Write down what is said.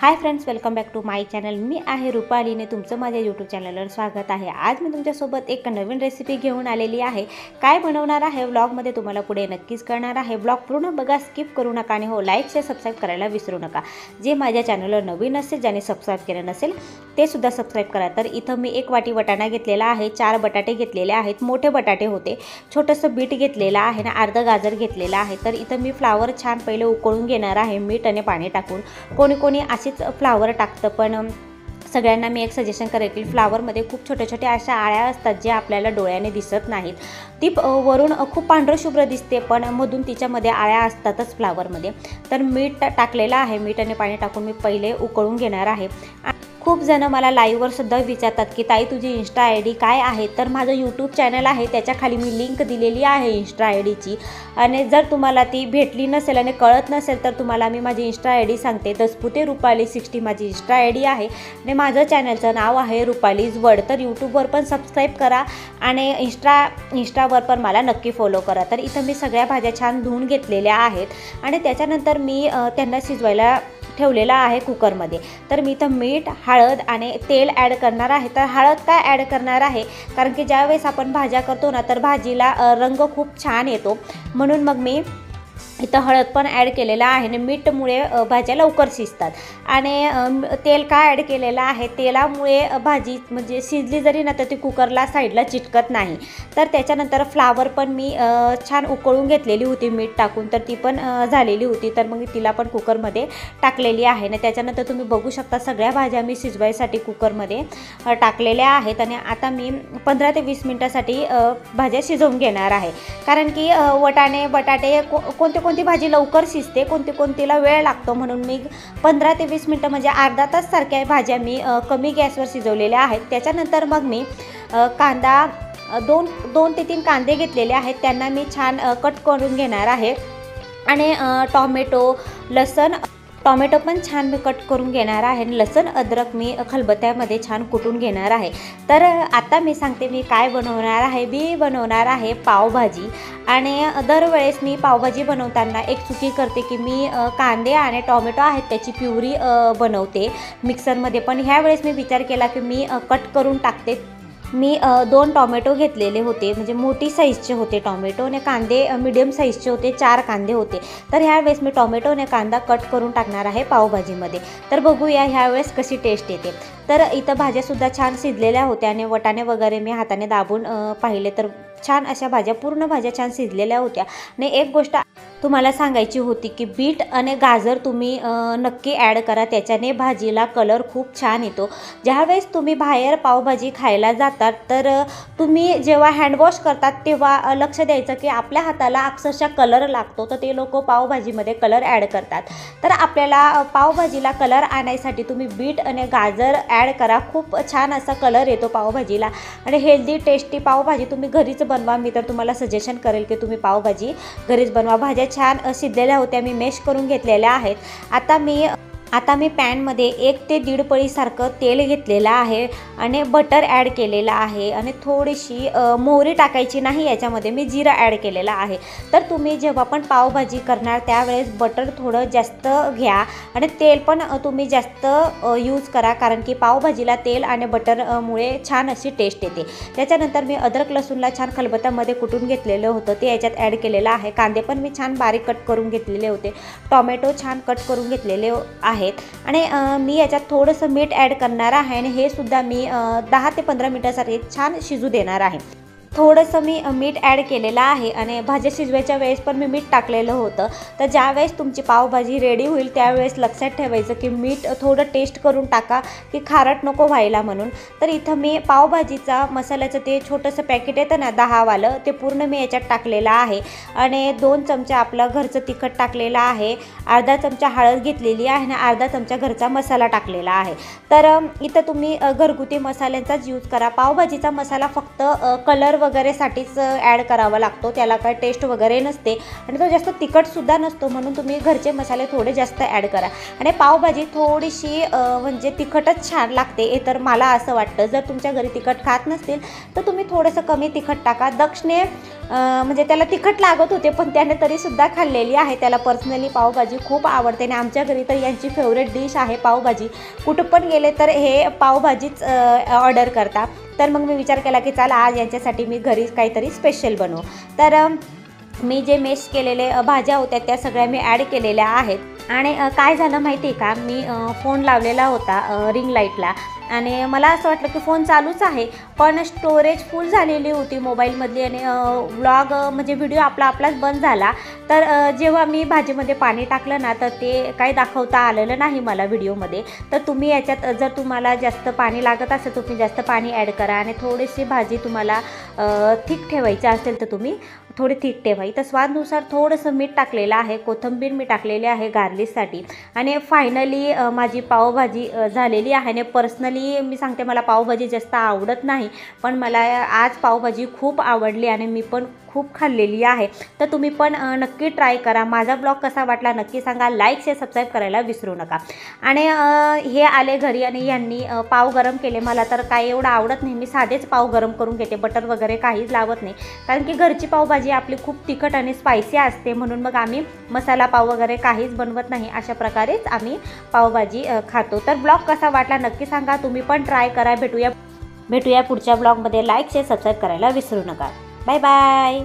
High friends, welcome back to my channel. मी आहे रुपालीने तुमचं माझ्या यूट्यूब चॅनलवर स्वागत आहे। आज मी तुमच्यासोबत एक नवीन रेसिपी घेऊन आलेली आहे। काय बनवणार आहे व्लॉगमध्ये तुम्हाला पुढे नक्कीच कळणार आहे। व्लॉग पूर्ण बघा, स्किप करू नका आणि हो लाईक शेअर सबस्क्राईब करायला विसरू नका। जे माझ्या चॅनलवर नवीन असेल, ज्याने सबस्क्राईब केलं नसेल ते सुद्धा सबस्क्राईब करा। तर इथं मी एक वाटी वाटाणा घेतलेला आहे, 4 बटाटे घेतलेले आहेत, मोठे बटाटे होते, छोटंसं बीट घेतलेलं आहे ना, अर्ध गाजर घेतलेलं आहे। तर इथं मी फ्लावर छान पहिले उकळून घेणार आहे मीठ आणि पाणी टाकून। कोणी कोणी अशीच फ्लावर टाकतं, पण सगळ्यांना मी एक सजेशन करेन की फ्लावरमध्ये खूप छोटे छोटे अशा आळ्या असतात जे आपल्याला डोळ्याने दिसत नाहीत। ती वरून खूप पांढरशुभ्र दिसते, पण मधून तिच्यामध्ये आळ्या असतातच फ्लावरमध्ये। तर मीठ टाकलेलं आहे, मीठ आणि पाणी टाकून मी पहिले उकळून घेणार आहे। खूप जण मला लाईव्हवर सुद्धा विचारतात की ताई तुझी इन्स्टा आय डी काय आहे। तर माझं यूट्यूब चॅनल आहे, त्याच्या खाली मी लिंक दिलेली आहे इन्स्टा आय डीची। आणि जर तुम्हाला ती भेटली नसेल आणि कळत नसेल तर तुम्हाला मी माझी इन्स्टा आय डी सांगते। दसपुते रुपाली 60 माझी इन्स्टा आय डी आहे आणि माझं चॅनलचं नाव आहे रुपालीज वर्ड। तर यूट्यूबवर पण सबस्क्राईब करा आणि इंस्टावर पण मला नक्की फॉलो करा। तर इथं मी सगळ्या भाज्या छान धुवून घेतलेल्या आहेत आणि त्याच्यानंतर मी त्यांना शिजवायला ठेवलेला आहे कुकरमध्ये। तर मी इथं मीठ, हळद आणि तेल ॲड करणार आहे। तर हळद काय ॲड करणार आहे, कारण की ज्यावेळेस आपण भाज्या करतो ना, तर भाजीला रंग खूप छान येतो, म्हणून मग मी इथं हळद पण ॲड केलेला आहे आणि मीठमुळे भाज्या लवकर शिजतात। आणि तेल का ॲड केलेलं आहे, तेलामुळे भाजी म्हणजे शिजली जरी ना तर ती कुकरला साईडला चिटकत नाही। तर त्याच्यानंतर फ्लावर पण मी छान उकळून घेतलेली होती मीठ टाकून, तर ती पण झालेली होती। तर मग तिला पण कुकरमध्ये टाकलेली आहे आणि त्याच्यानंतर तुम्ही बघू शकता सगळ्या भाज्या मी शिजवायसाठी कुकरमध्ये टाकलेल्या आहेत। आणि आता मी 15 ते 20 मिनटासाठी भाज्या शिजवून घेणार आहे, कारण की वटाणे बटाटे कोणती भाजी लवकर शिजते, कोणतीला वेळ लागतो, म्हणून मी 15 ते 20 मिनटं म्हणजे अर्धा तास सारख्या भाज्या मी कमी गॅसवर शिजवलेल्या आहेत। त्याच्यानंतर मग मी कांदा 2 ते 3 कांदे घेतलेले आहेत, त्यांना मी छान कट करून घेणार आहे। आणि टोमॅटो पण छान मी कट करून घेणार आहे। लसूण अद्रक मी खलबत्त्यामध्ये छान कुटून घेणार आहे। तर आता मी सांगते मी काय बनवणार आहे। मी बनवणार आहे पावभाजी। आणि दरवेळेस मी पावभाजी बनवताना एक चुकी करते की मी कांदे आणि टोमॅटो आहेत त्याची प्युरी बनवते मिक्सरमध्ये, पण ह्यावेळेस मी विचार केला की मी कट करून टाकते। मी 2 टोमॅटो घेतलेले होते, म्हणजे मोठी साईजचे होते टोमॅटो, आणि कांदे मीडियम साईजचे होते, 4 कांदे होते। तर ह्यावेळेस मी टोमॅटो आणि कांदा कट करून टाकणार आहे पावभाजीमध्ये। तर बघूया ह्यावेळेस कशी टेस्ट येते। तर इथं भाज्यासुद्धा छान शिजलेल्या होत्या आणि वटाणे वगैरे मी हाताने दाबून पाहिले तर छान अशा भाज्या, पूर्ण भाज्या छान शिजलेल्या होत्या। आणि एक गोष्ट तुम्हाला सांगायची होती की बीट आणि गाजर तुम्ही नक्की ॲड करा, त्याच्याने भाजीला कलर खूप छान येतो। ज्यावेळेस तुम्ही बाहेर पावभाजी खायला जातात तर तुम्ही जेव्हा हँडवॉश करतात तेव्हा लक्ष द्यायचं की आपल्या हाताला अक्षरशः कलर लागतो, तर ते लोक पावभाजीमध्ये कलर ॲड करतात। तर आपल्याला पावभाजीला कलर आणायसाठी तुम्ही बीट आणि गाजर ॲड करा, खूप छान असा कलर येतो पावभाजीला। आणि हेल्दी टेस्टी पावभाजी तुम्ही घरीच बनवा। मी तर तुम्हाला सजेशन करेल की तुम्ही पावभाजी घरीच बनवा। भाज्या छान शिजलेल्या होत्या, मी मॅश करून घेतलेल्या आहेत। आता मी पॅनमध्ये 1 ते 1.5 पळीसारखं तेल घेतलेलं आहे आणि बटर ॲड केलेलं आहे आणि थोडीशी मोहरी टाकायची नाही याच्यामध्ये, मी जिरा ॲड केलेला आहे। तर तुम्ही जेव्हा पण पावभाजी करणार त्यावेळेस बटर थोडं जास्त घ्या आणि तेल पण तुम्ही जास्त यूज करा, कारण की पावभाजीला तेल आणि बटरमुळे छान अशी टेस्ट येते। त्याच्यानंतर मी अद्रक लसूणला छान खलबत्त्यामध्ये कुटून घेतलेलं होतं, ते याच्यात ॲड केलेलं आहे। कांदे पण मी छान बारीक कट करून घेतलेले होते, टोमॅटो छान कट करून घेतलेले आहे। आणि मी याच्यात थोडंसं मीठ ॲड करणार आहे आणि हे सुद्धा मी 10 ते 15 मिनिटासाठी छान शिजू देणार आहे। थोडंसं मी मीठ ॲड केलेलं आहे आणि भाज्या शिजवायच्या वेळेस पण मी मीठ टाकलेलं होतं। तर ज्यावेळेस तुमची पावभाजी रेडी होईल त्यावेळेस लक्षात ठेवायचं की मीठ थोडं टेस्ट करून टाका की खारट नको व्हायला म्हणून। तर इथं मी पावभाजीचा मसाल्याचं ते छोटंसं पॅकेट येतं ना 10 वालं, ते पूर्ण मी याच्यात टाकलेलं आहे। आणि 2 चमचा आपलं घरचं तिखट टाकलेलं आहे, अर्धा चमचा हळद घेतलेली आहे आणि अर्धा चमचा घरचा मसाला टाकलेला आहे। तर इथं तुम्ही घरगुती मसाल्यांचाच यूज करा। पावभाजीचा मसाला फक्त कलर वगैरे साठीच ॲड करावा लागतो, त्याला काय टेस्ट वगैरे नसते आणि तो जास्त तिखटसुद्धा नसतो, म्हणून तुम्ही घरचे मसाले थोडे जास्त ॲड करा। आणि पावभाजी थोडीशी म्हणजे तिखटच छान लागते हे तर मला असं वाटतं। जर तुमच्या घरी तिखट खात नसतील तर तुम्ही थोडंसं कमी तिखट टाका। दक्षने म्हणजे त्याला तिखट लागत होते, पण त्याने तरीसुद्धा खाल्लेली आहे. त्याला पर्सनली पावभाजी खूप आवडते आणि आमच्या घरी तर यांची फेवरेट डिश आहे पावभाजी. कुठं पण गेले तर हे पावभाजीच ऑर्डर करता. तर मग मी विचार केला की चला आज यांच्यासाठी मी घरी काहीतरी स्पेशल बनवू. तर मी जे मेश केलेले भाज्या होत्या त्या सगळ्या मी ॲड केलेल्या आहेत. आणि काय झालं माहिती आहे का, मी फोन लावलेला होता रिंग लाईटला आणि मला असं वाटलं की फोन चालूच आहे, पण स्टोरेज फुल झालेली होती मोबाईलमधली आणि व्लॉग म्हणजे व्हिडिओ आपलाच बंद झाला. तर जेव्हा मी भाजीमध्ये पाणी टाकलं ना तर ते काही दाखवता आलेलं नाही मला व्हिडिओमध्ये. तर तुम्ही याच्यात जर तुम्हाला जास्त पाणी लागत असेल तुम्ही जास्त पाणी ॲड करा आणि थोडीशी भाजी तुम्हाला थिक ठेवायची असेल तर तुम्ही थोडी थिक ठेवा. तर स्वादनुसार थोडंसं मीठ टाकलेलं आहे, कोथिंबीर मी टाकलेली आहे गार्लिशसाठी. आणि फायनली माझी पावभाजी झालेली आहे. आणि पर्सनली मी सांगते मला पावभाजी जास्त आवडत नाही, पण मला आज पावभाजी खूप आवडली आणि मी पण खूप खाल्लेली आहे. तर तुम्ही पण नक्की ट्राय करा. माझा ब्लॉग कसा वाटला नक्की सांगा. लाईक शेअर सबस्क्राईब करायला विसरू नका. आणि हे आले घरी आणि यांनी पाव गरम केले. मला तर काय एवढं आवडत नाही, मी साधेच पाव गरम करून घेते, बटर वगैरे काहीच लावत नाही, कारण की घरची पावभाजी आपली खूप तिखट आणि स्पायसी असते. म्हणून मग आम्ही मसाला पाव वगैरे काहीच बनवत नाही, अशा प्रकारेच आम्ही पावभाजी खातो. तर ब्लॉग कसा वाटला नक्की सांगा. तुम्ही पण ट्राय करा. भेटूया पुढच्या ब्लॉगमध्ये. लाईक शेअर सबस्क्राईब करायला विसरू नका. Bye bye.